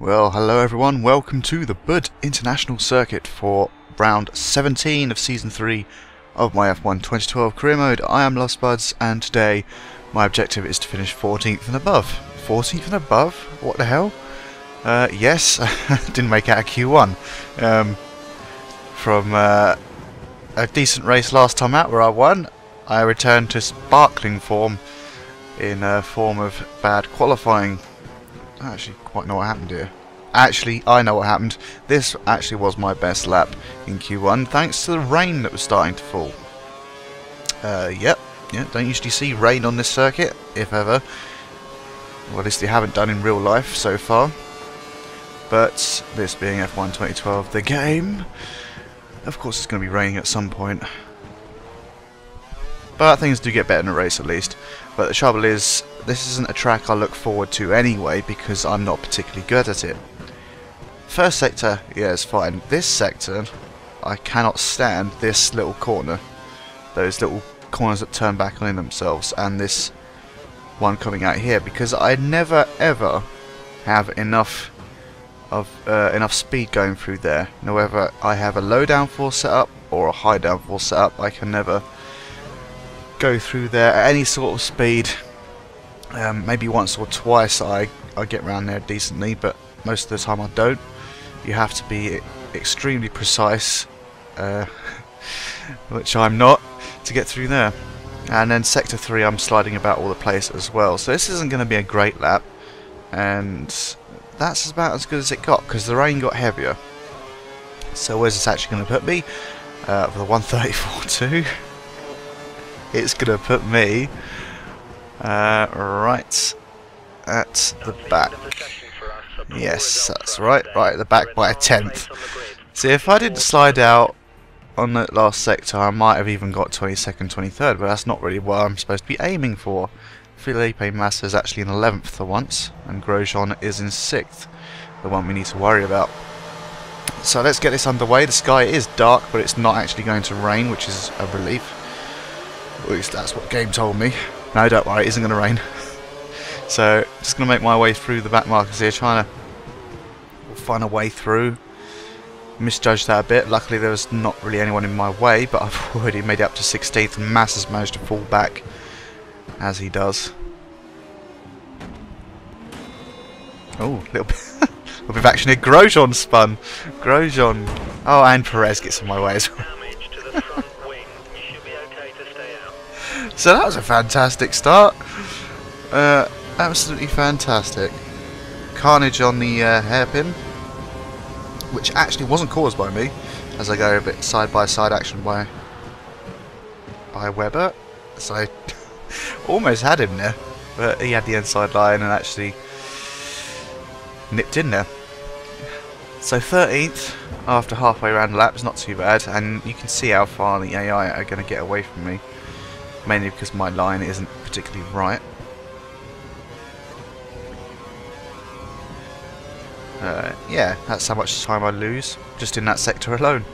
Well, hello everyone, welcome to the Bud International Circuit for round 17 of Season 3 of my F1 2012 career mode. I am Lost Buds, and today my objective is to finish 14th and above. 14th and above? What the hell? Yes, didn't make out of Q1. From a decent race last time out where I won, I returned to sparkling form in a form of bad qualifying. I actually quite know what happened here. Actually, I know what happened. This actually was my best lap in Q1 thanks to the rain that was starting to fall. Yep, don't usually see rain on this circuit, if ever. Well, at least they haven't done in real life so far. But this being F1 2012, the game, of course it's going to be raining at some point. But things do get better in a race at least. But the trouble is, this isn't a track I look forward to anyway because I'm not particularly good at it. First sector, yeah, it's fine. This sector, I cannot stand this little corner. Those little corners that turn back on themselves, and this one coming out here, because I never ever have enough speed going through there. Whether I have a low downforce setup or a high downforce setup, I can never go through there at any sort of speed. Maybe once or twice I get around there decently, but most of the time I don't. You have to be extremely precise, which I'm not, to get through there. And then sector 3 I'm sliding about all the place as well, so this isn't going to be a great lap, and that's about as good as it got because the rain got heavier. So where's this actually going to put me? For the 134.2 it's going to put me right at the back. Yes, that's right, right at the back by a tenth. See, if I didn't slide out on that last sector, I might have even got 22nd, 23rd, but that's not really what I'm supposed to be aiming for. Felipe Massa is actually in 11th for once, and Grosjean is in 6th, the one we need to worry about. So let's get this underway. The sky is dark, but it's not actually going to rain, which is a relief. At least that's what the game told me. No, don't worry, it isn't going to rain. So, just going to make my way through the back markers here, trying to find a way through. Misjudged that a bit. Luckily there was not really anyone in my way, but I've already made it up to 16th, and Massa's managed to fall back, as he does. Oh, little bit of action here. Grosjean spun. Grosjean. Oh, and Perez gets in my way as well. So that was a fantastic start. Absolutely fantastic. Carnage on the hairpin, which actually wasn't caused by me, as I go a bit side by side action by Webber. So I almost had him there, but he had the inside line and actually nipped in there. So 13th after halfway around the lap is not too bad, and you can see how far the AI are going to get away from me, mainly because my line isn't particularly right. Yeah, that's how much time I lose just in that sector alone.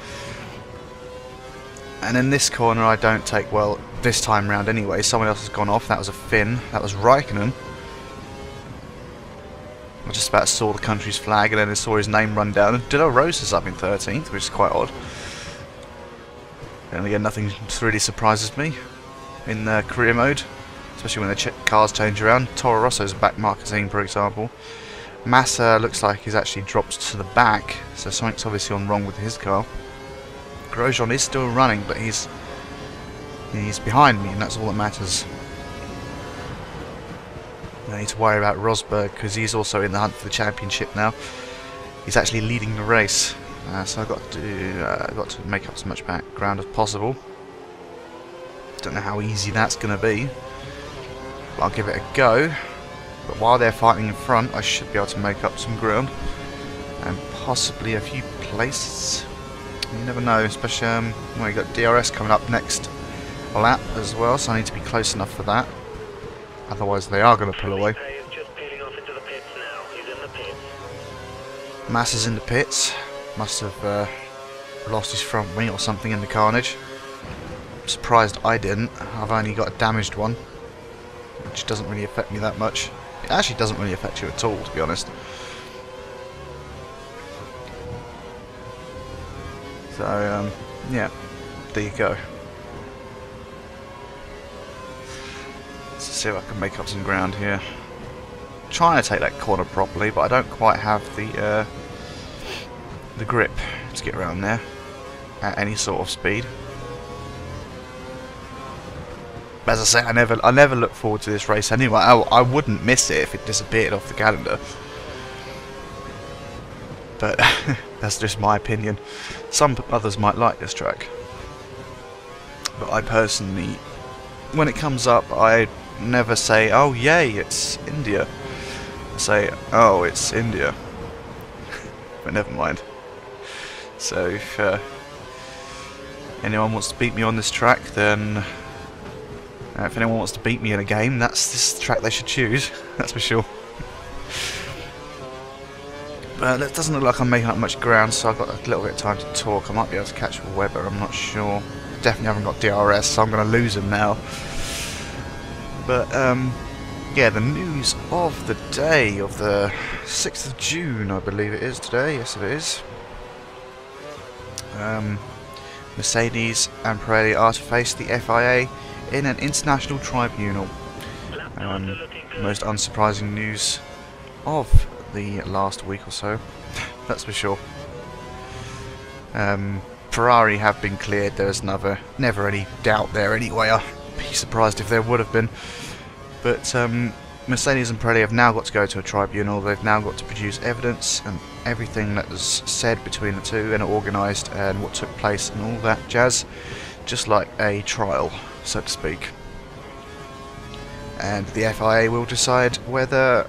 And in this corner I don't take well this time round anyway. Someone else has gone off. That was a Finn. That was Raikkonen. I just about saw the country's flag and then I saw his name run down. And De La Rosa's up in 13th, which is quite odd. And again, nothing really surprises me in career mode, especially when the cars change around. Toro Rosso's back marketing, for example. Massa looks like he's actually dropped to the back, so something's obviously gone wrong with his car. Grosjean is still running, but he's behind me, and that's all that matters. I need to worry about Rosberg because he's also in the hunt for the championship now. He's actually leading the race, so I've got to make up as much background as possible. Don't know how easy that's going to be, but I'll give it a go. But while they're fighting in front, I should be able to make up some ground and possibly a few places. You never know, especially well, you got DRS coming up next lap as well, so I need to be close enough for that. Otherwise, they are going to pull away. Massa's in the pits. Must have lost his front wing or something in the carnage. I'm surprised I didn't. I've only got a damaged one, which doesn't really affect me that much. It actually doesn't really affect you at all, to be honest. So yeah, there you go. Let's see if I can make up some ground here. Trying to take that corner properly, but I don't quite have the grip to get around there at any sort of speed. As I say, I never look forward to this race anyway. I wouldn't miss it if it disappeared off the calendar. But that's just my opinion. Some others might like this track. But I personally, when it comes up, I never say, oh yay, it's India. I say, oh, it's India. But never mind. So if anyone wants to beat me on this track, then if anyone wants to beat me in a game, this is the track they should choose. That's for sure. But it doesn't look like I'm making up much ground, so I've got a little bit of time to talk. I might be able to catch Webber, I'm not sure. Definitely haven't got DRS, so I'm going to lose him now. But yeah, the news of the day, of the 6th of June, I believe it is today. Yes, it is. Mercedes and Pirelli are to face the FIA in an international tribunal. Most unsurprising news of the last week or so, that's for sure. Ferrari have been cleared. There's never any doubt there anyway. I'd be surprised if there would have been. But Mercedes and Pirelli have now got to go to a tribunal. They've now got to produce evidence and everything that was said between the two and organised and what took place and all that jazz, just like a trial, so to speak. And the FIA will decide whether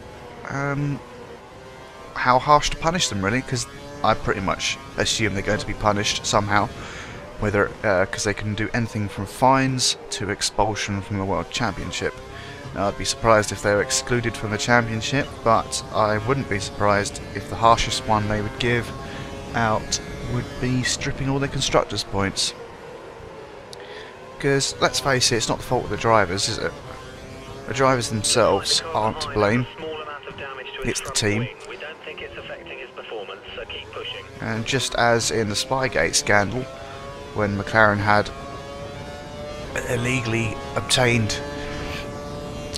how harsh to punish them, really, because I pretty much assume they're going to be punished somehow, whether because they can do anything from fines to expulsion from the World Championship. Now, I'd be surprised if they were excluded from the championship, but I wouldn't be surprised if the harshest one they would give out would be stripping all their constructors' points. Because, let's face it, it's not the fault of the drivers, is it? The drivers themselves aren't to blame. It's the team. And just as in the Spygate scandal, when McLaren had illegally obtained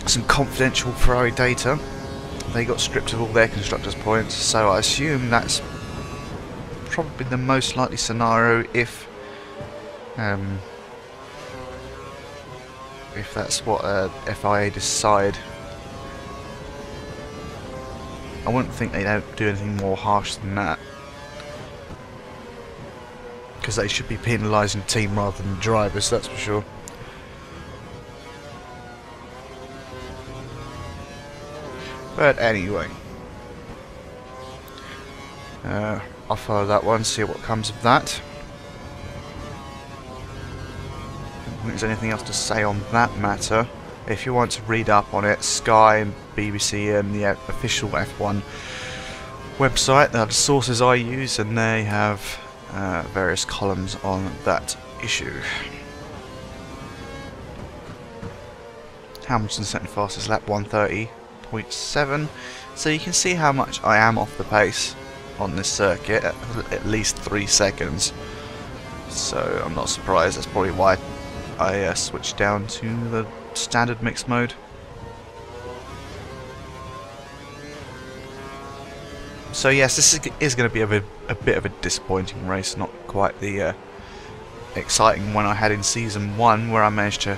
some confidential Ferrari data, they got stripped of all their constructors' points. So I assume that's probably the most likely scenario if that's what FIA decide. I wouldn't think they don't do anything more harsh than that, because they should be penalising the team rather than the drivers, that's for sure. But anyway, I'll follow that one, see what comes of that. I don't think there's anything else to say on that matter. If you want to read up on it, Sky and BBC and the official F1 website, they are the sources I use, and they have various columns on that issue. Hamilton second fastest lap, 1:30.7, so you can see how much I am off the pace on this circuit, at least 3 seconds. So I'm not surprised. That's probably why I switched down to the standard mixed mode. So yes, this is going to be a bit of a disappointing race, not quite the exciting one I had in Season 1, where I managed to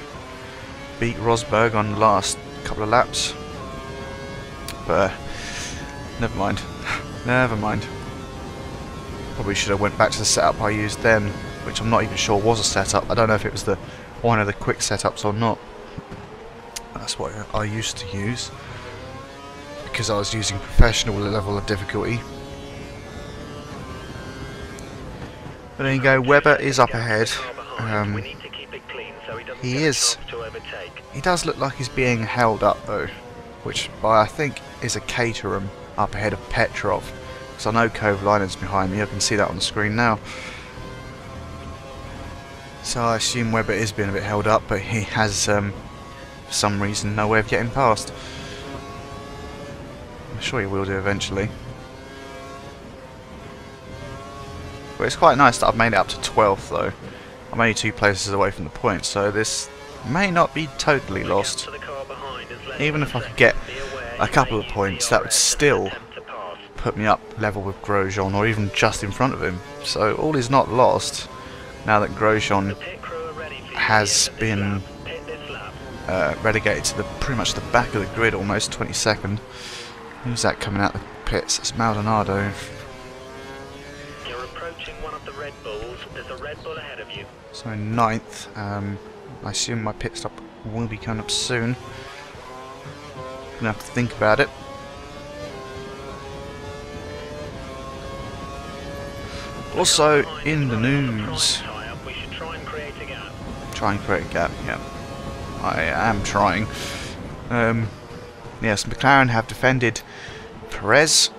beat Rosberg on the last couple of laps. But never mind. Never mind. Probably should have went back to the setup I used then, which I'm not even sure was a setup. I don't know if it was the one of the quick setups or not. That's what I used to use, because I was using professional level of difficulty. But there you go, Webber is up ahead. He does look like he's being held up though, which by I think is a Caterham up ahead of Petrov, because I know Kovalainen's behind me. I can see that on the screen now. So I assume Webber is being a bit held up, but he has for some reason no way of getting past. I'm sure he will do eventually. But it's quite nice that I've made it up to 12th though. I'm only 2 places away from the point, so this may not be totally lost. Even if I could get a couple of points, that would still put me up level with Grosjean, or even just in front of him. So all is not lost now that Grosjean has been relegated to pretty much the back of the grid, almost 22nd. Who's that coming out the pits? It's Maldonado. You're approaching one of the Red Bulls. There's a Red Bull ahead of you. So 9th. I assume my pit stop will be coming up soon. Gonna have to think about it. Also in the news. Try and create a gap, yeah. I am trying. Yes, McLaren have defended Perez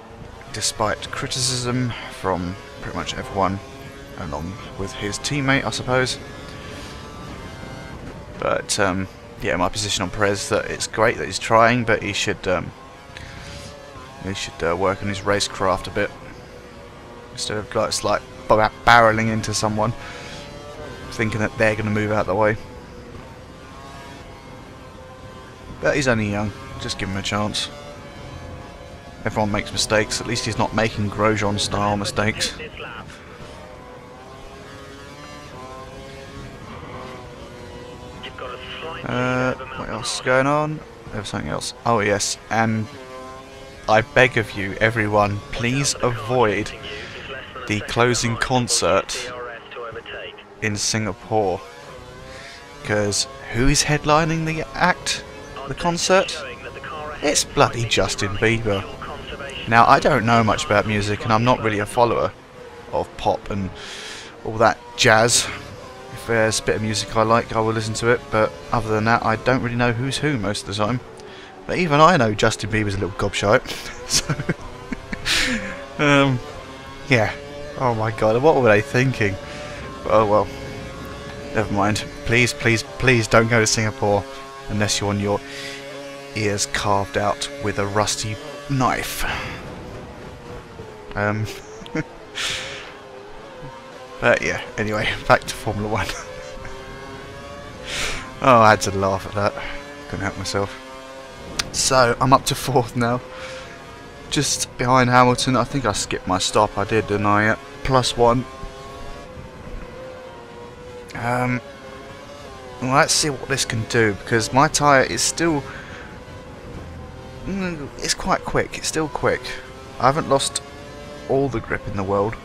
despite criticism from pretty much everyone, along with his teammate, I suppose. But yeah, my position on Perez is that it's great that he's trying, but he should work on his racecraft a bit instead of like barreling into someone, thinking that they're going to move out the way. But he's only young, just give him a chance. Everyone makes mistakes, at least he's not making Grosjean style mistakes. What else is going on? There's something else. Oh yes, and I beg of you everyone, please avoid the closing concert in Singapore. Because who is headlining the act? The concert? It's bloody Justin Bieber. Now I don't know much about music and I'm not really a follower of pop and all that jazz. If there's a bit of music I like, I will listen to it, but other than that I don't really know who's who most of the time. But even I know Justin Bieber's a little gobshite. So yeah. Oh my god, what were they thinking? Oh well. Never mind. Please, please, please don't go to Singapore unless you want your ears carved out with a rusty knife. But yeah, anyway, back to Formula 1. Oh, I had to laugh at that. Couldn't help myself. So, I'm up to 4th now. Just behind Hamilton. I think I skipped my stop. I did, didn't I? Yeah. +1. Well, let's see what this can do, because my tyre is still... it's quite quick. It's still quick. I haven't lost all the grip in the world,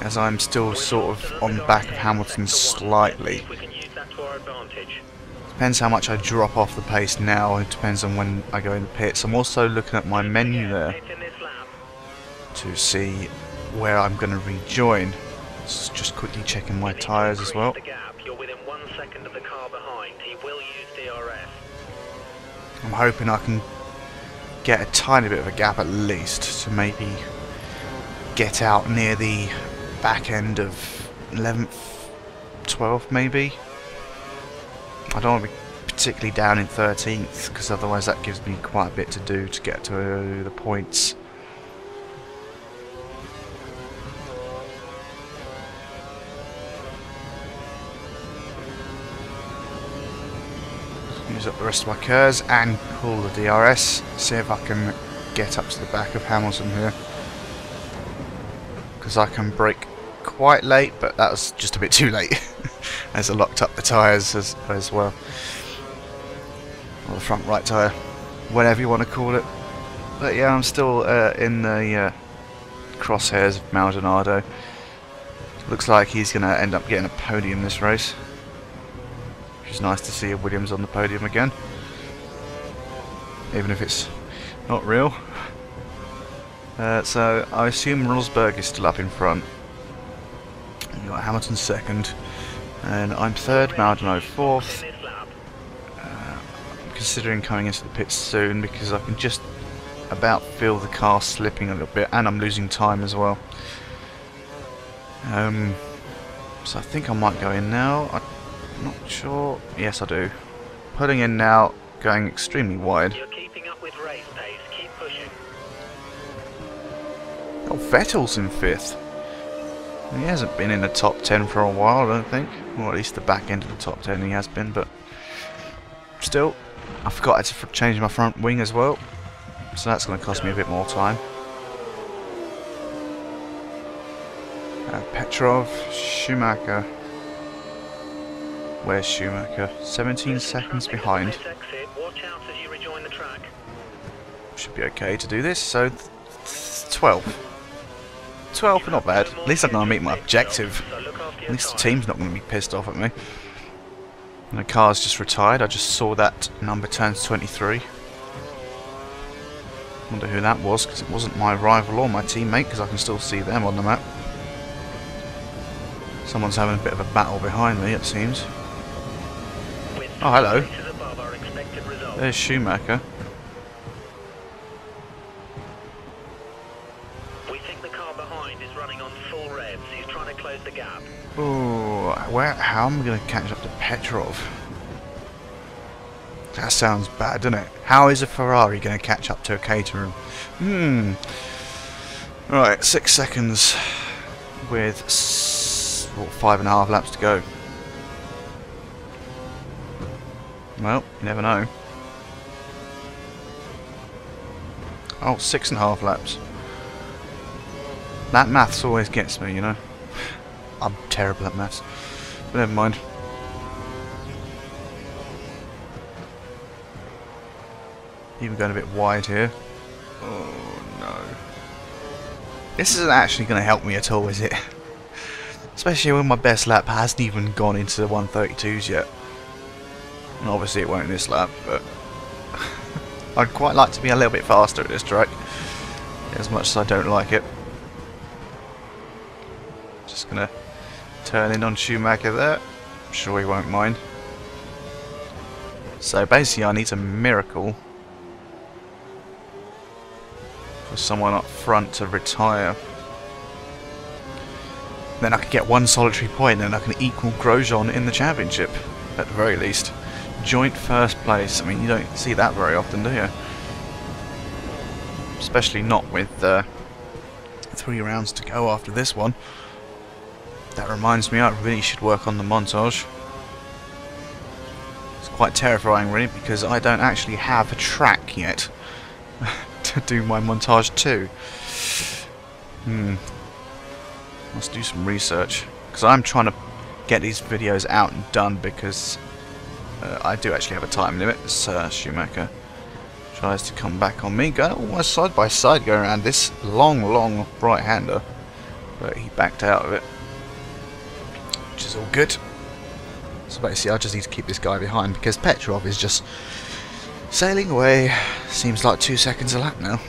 as I'm still sort of on the back of Hamilton slightly. Depends how much I drop off the pace now. It depends on when I go in the pits. I'm also looking at my menu there to see where I'm going to rejoin. Just quickly checking my tyres as well. I'm hoping I can get a tiny bit of a gap at least to maybe get out near the back end of 11th, 12th maybe. I don't want to be particularly down in 13th, because otherwise that gives me quite a bit to do to get to the points. Use up the rest of my curves and pull the DRS. See if I can get up to the back of Hamilton here, because I can brake quite late, but that was just a bit too late as I locked up the tyres as well, or the front right tyre, whatever you want to call it. But yeah, I'm still in the crosshairs of Maldonado. Looks like he's going to end up getting a podium this race. It's nice to see a Williams on the podium again, even if it's not real. So I assume Rosberg is still up in front. You've got Hamilton 2nd, and I'm 3rd, Maldonado 4th. I'm considering coming into the pits soon, because I can just about feel the car slipping a little bit, and I'm losing time as well. So I think I might go in now. I'm not sure. Yes, I do. Putting in now, going extremely wide. You're keeping up with race pace. Keep pushing. Oh, Vettel's in 5th. He hasn't been in the top 10 for a while, I don't think. Or at least the back end of the top 10 he has been, but still, I forgot to change my front wing as well. So that's going to cost me a bit more time. Petrov, Schumacher. Where's Schumacher? 17 seconds behind. Should be okay to do this, so 12. 12, not bad. At least I'm going to meet my objective. At least the team's not going to be pissed off at me. And the car's just retired. I just saw that number turns 23. Wonder who that was, because it wasn't my rival or my teammate, because I can still see them on the map. Someone's having a bit of a battle behind me, it seems. Oh, hello. There's Schumacher. We think the car behind is running on full revs. He's trying to close the gap. Oh, how am I going to catch up to Petrov? That sounds bad, doesn't it? How is a Ferrari going to catch up to a Caterham? Right, 6 seconds with 5.5 laps to go. Well, you never know. Oh, 6.5 laps. That maths always gets me, you know. I'm terrible at maths. But never mind. Even going a bit wide here. Oh no. This isn't actually going to help me at all, is it? Especially when my best lap hasn't even gone into the 132s yet. And obviously it won't this lap, but I'd quite like to be a little bit faster at this track. As much as I don't like it. Just going to turn in on Schumacher there. I'm sure he won't mind. So basically I need a miracle for someone up front to retire. Then I can get one solitary point and I can equal Grosjean in the championship, at the very least. Joint first place. I mean, you don't see that very often, do you? Especially not with 3 rounds to go after this one. That reminds me, I really should work on the montage. It's quite terrifying, really, because I don't actually have a track yet to do my montage to. Let's do some research, because I'm trying to get these videos out and done, because I do actually have a time limit. Schumacher tries to come back on me, going almost side by side, going around this long right-hander, but he backed out of it, which is all good. So basically I just need to keep this guy behind, because Petrov is just sailing away. Seems like 2 seconds a lap now.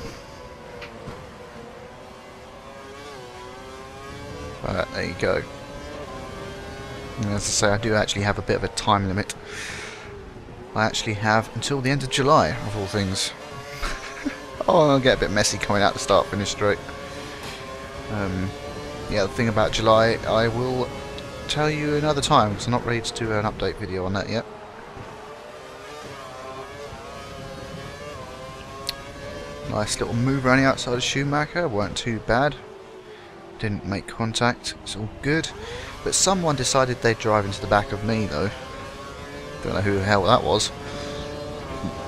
But there you go. And as I say, I do actually have a bit of a time limit. I actually have until the end of July, of all things. Oh, I'll get a bit messy coming out the start-finish straight. Yeah, the thing about July, I will tell you another time, because I'm not ready to do an update video on that yet. Nice little move around the outside of Schumacher, weren't too bad. Didn't make contact, it's all good. But someone decided they'd drive into the back of me though. Don't know who the hell that was.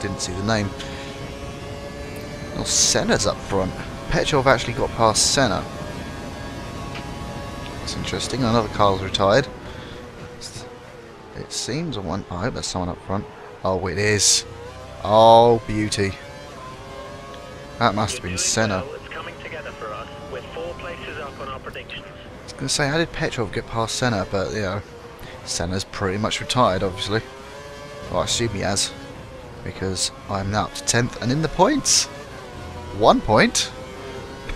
Didn't see the name. Well, Senna's up front. Petrov actually got past Senna. That's interesting. Another car's retired. It seems I hope there's someone up front. Oh, it is. Oh, beauty. That must have been Senna. I was going to say, how did Petrov get past Senna? But, you know, Senna's pretty much retired, obviously. Well, I assume he has. Because I'm now up to 10th and in the points. 1 point.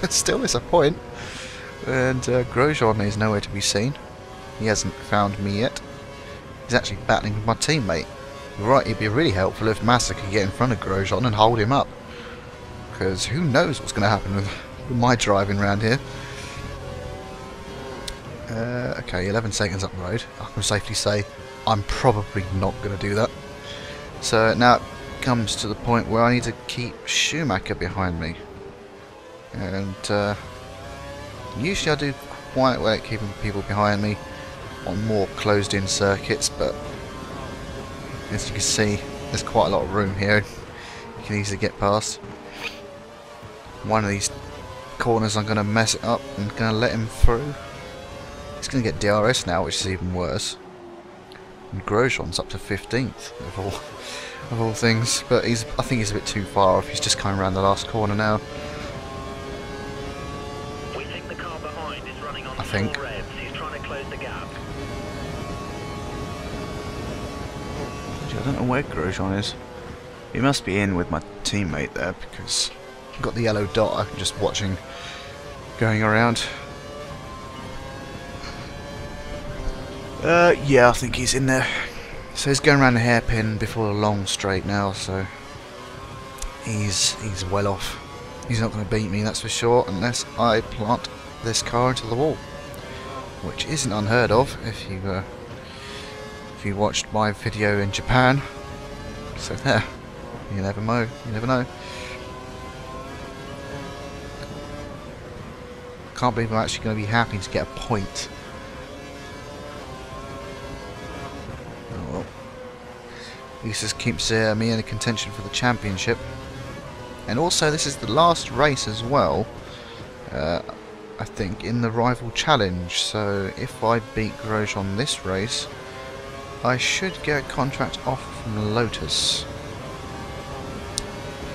But still, it's a point. And Grosjean is nowhere to be seen. He hasn't found me yet. He's actually battling with my teammate. You're right, it'd be really helpful if Massa could get in front of Grosjean and hold him up. Because who knows what's going to happen with my driving around here. Okay, 11 seconds up the road. I can safely say I'm probably not going to do that. So now it comes to the point where I need to keep Schumacher behind me. And Usually I do quite well at keeping people behind me on more closed-in circuits, but as you can see, there's quite a lot of room here. You can easily get past. One of these corners I'm going to mess it up and going to let him through. He's going to get DRS now, which is even worse. And Grosjean's up to 15th of all things, but I think he's a bit too far off. He's just coming around the last corner now. We think the car behind is running on I think. full revs. He's trying to close the gap. I don't know where Grosjean is. He must be in with my teammate there because I've got the yellow dot. I'm just watching going around. Yeah, I think he's in there. So he's going around the hairpin before the long straight now, so he's well off. He's not going to beat me, that's for sure, unless I plant this car into the wall, which isn't unheard of if you watched my video in Japan. So there, you never know. You never know. Can't believe I'm actually going to be happy to get a point. Oh well. At least this keeps me in a contention for the championship. And also, this is the last race as well, I think, in the Rival Challenge. So if I beat Grosjean this race, I should get a contract off from Lotus.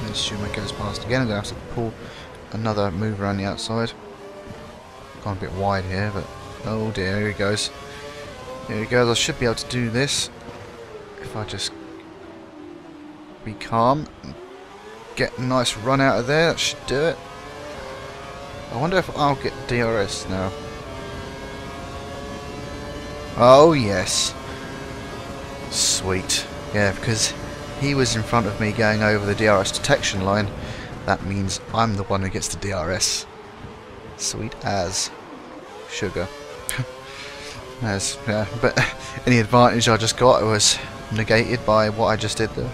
And Schumacher goes past again. I'm going to have to pull another move around the outside. Gone a bit wide here, but oh dear, here he goes. Here he goes. I should be able to do this if I just be calm and get a nice run out of there. That should do it. I wonder if I'll get DRS now. Oh yes. Sweet. Yeah, because he was in front of me going over the DRS detection line. That means I'm the one who gets the DRS. Sweet as sugar. Yeah, but any advantage I just got was negated by what I just did there.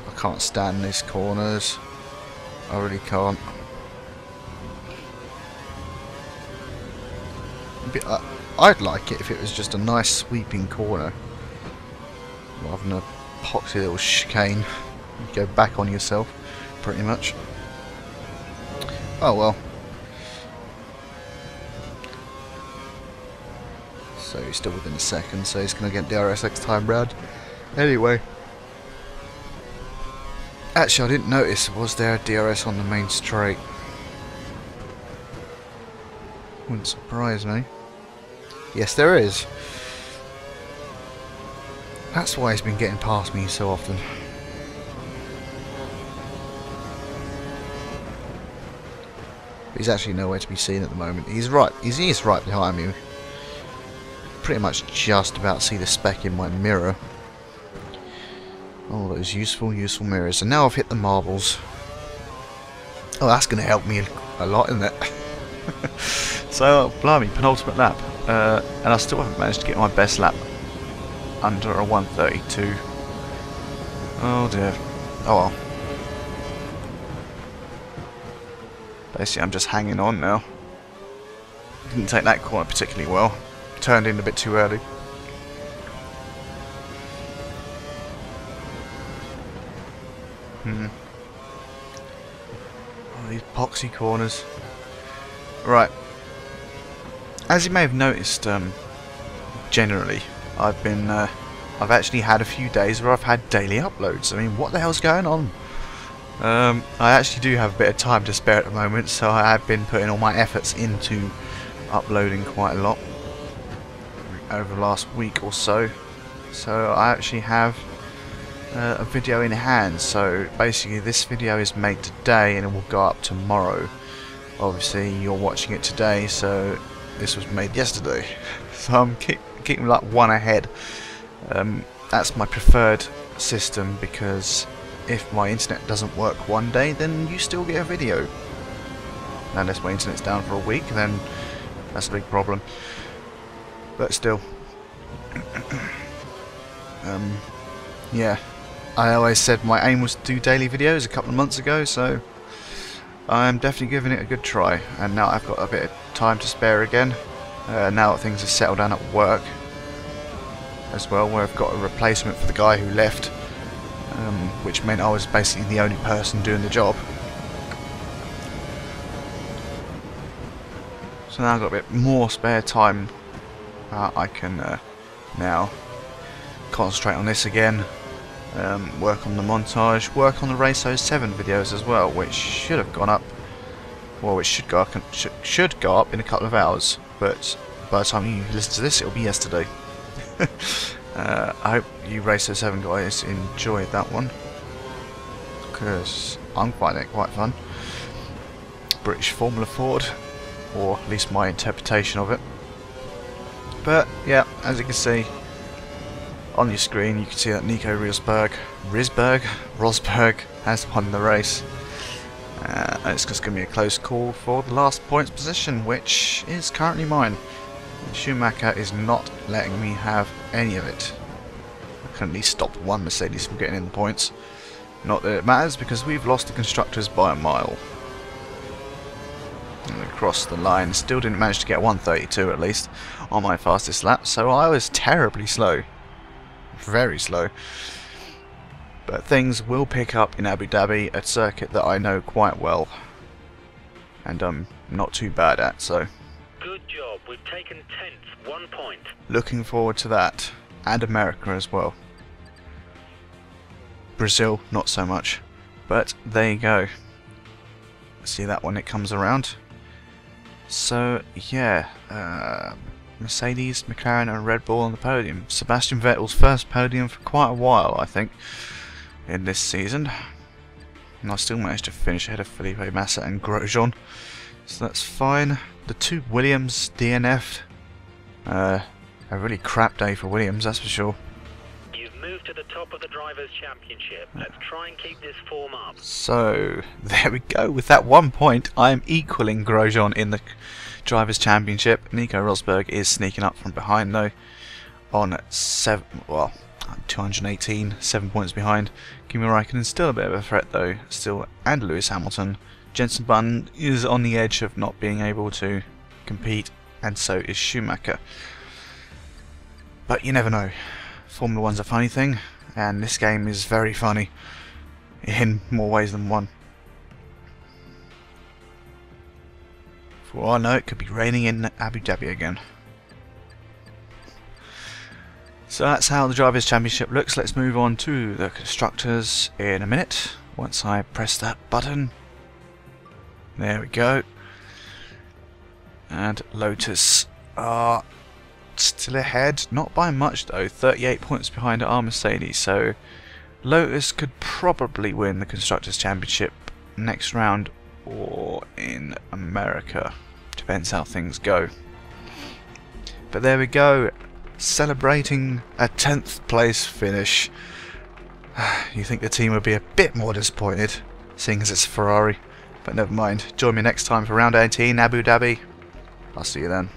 I can't stand these corners. I really can't. I'd like it if it was just a nice sweeping corner rather than a poxy little chicane. You go back on yourself, pretty much. Oh well. So he's still within a second, so he's going to get DRS next time round. Anyway. Actually, I didn't notice, was there a DRS on the main straight? Wouldn't surprise me. Yes, there is. That's why he's been getting past me so often. He's actually nowhere to be seen at the moment. He is right behind me. Pretty much just about see the speck in my mirror. All those useful mirrors. And now I've hit the marbles. Oh, that's going to help me a lot, isn't it? So, blimey, penultimate lap. And I still haven't managed to get my best lap under a 1:32. Oh dear. Oh well. Basically, I'm just hanging on now. Didn't take that corner particularly well. Turned in a bit too early. Oh, these poxy corners. Right. As you may have noticed, generally, I've actually had a few days where I've had daily uploads. I mean, what the hell's going on? I actually do have a bit of time to spare at the moment, so I have been putting all my efforts into uploading quite a lot over the last week or so. So I actually have a video in hand. So basically, this video is made today and it will go up tomorrow. Obviously, you're watching it today, so this was made yesterday. So I'm keeping like one ahead. That's my preferred system because if my internet doesn't work one day, then you still get a video. Unless my internet's down for a week, then that's a big problem. But still, yeah, I always said my aim was to do daily videos a couple of months ago, so I'm definitely giving it a good try, and now I've got a bit of time to spare again. Now that things have settled down at work as well, where I've got a replacement for the guy who left, which meant I was basically the only person doing the job. So now I've got a bit more spare time. I can now concentrate on this again, work on the montage, work on the Race 07 videos as well, which should have gone up. Well, it should go up in a couple of hours, but by the time you listen to this, it'll be yesterday. I hope you Race 07 guys enjoyed that one, because I'm finding it quite fun. British Formula Ford, or at least my interpretation of it. But yeah, as you can see on your screen, you can see that Nico Rosberg has won the race. And it's just going to be a close call for the last points position, which is currently mine. Schumacher is not letting me have any of it. I can at least stop one Mercedes from getting in the points. Not that it matters, because we've lost the constructors by a mile. And across the line, still didn't manage to get 132 at least on my fastest lap, so I was terribly slow. Very slow. But things will pick up in Abu Dhabi, a circuit that I know quite well, and I'm not too bad at, so Good job. We've taken 10th, 1 point. looking forward to that, and America as well. Brazil, not so much, but there you go. See that when it comes around. So yeah, Mercedes, McLaren and Red Bull on the podium. Sebastian Vettel's first podium for quite a while, I think, in this season. And I still managed to finish ahead of Felipe Massa and Grosjean, so that's fine. The two Williams DNF'd. A really crap day for Williams, that's for sure. You've moved to the top of the Drivers' Championship. Let's try and keep this form up. So there we go. With that 1 point, I am equaling Grosjean in the Drivers' Championship. Nico Rosberg is sneaking up from behind though, on 218, 7 points behind. Kimi Raikkonen still a bit of a threat though, still, and Lewis Hamilton. Jenson Button is on the edge of not being able to compete, and so is Schumacher. But you never know. Formula 1's a funny thing, and this game is very funny in more ways than one. For all I know, it could be raining in Abu Dhabi again. So that's how the Drivers' Championship looks. Let's move on to the Constructors in a minute, once I press that button. There we go. And Lotus are still ahead, not by much though, 38 points behind our Mercedes, so Lotus could probably win the Constructors' Championship next round or in America. Depends how things go. But there we go, celebrating a 10th place finish. You think the team would be a bit more disappointed, seeing as it's Ferrari, but never mind. Join me next time for round 18, Abu Dhabi. I'll see you then.